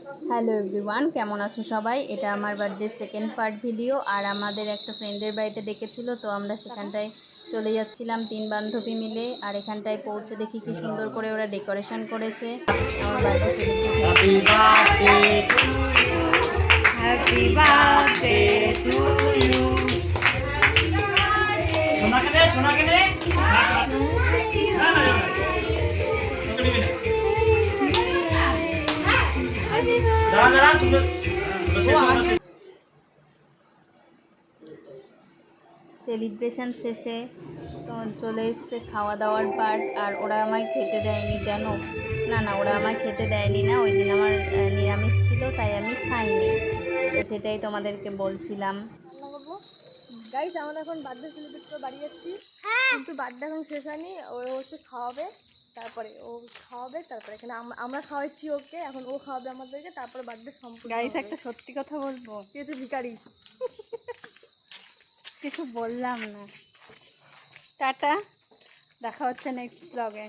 Hello everyone, কেমন আছো সবাই? এটা আমার বার্থডে সেকেন্ড পার্ট ভিডিও। আর আমাদের একটা ফ্রেন্ডের বাড়িতে ডেকেছিল, তো আমরা সেখানটায় চলে যাচ্ছিলাম 3 বান্ধবী মিলে। আর এখানটায় পৌঁছে দেখি কি সুন্দর করে ওরা ডেকোরেশন করেছে আমার বার্থডে সেলিব্রেশন শেষে তো চলে এসছে খাওয়া দাওয়ার পার্ট। আর ওরা আমায় খেতে দেয়নি, জানো না, ওরা আমায় খেতে দেয়নি না। ওই দিন আমার নিরামিষ ছিল, তাই আমি খাইনি। তো সেটাই তোমাদেরকে বলছিলাম। গাইস, আমরা এখন বার্থডে সেলিব্রেট করে বাড়ি যাচ্ছি, কিন্তু বার্থডে এখন শেষ হয়নি। ও হচ্ছে খাওয়াবে, তারপরে এখানে আমরা খাওয়াচ্ছি ওকে, এখন ও খাওয়াবে আমাদেরকে, তারপরে বার্থডে সম্পূর্ণ। গাইস, একটা সত্যি কথা বলবো, কি হচ্ছে ভিখারি? কিছু বললাম না। টাটা, দেখা হচ্ছে নেক্সট ব্লগে।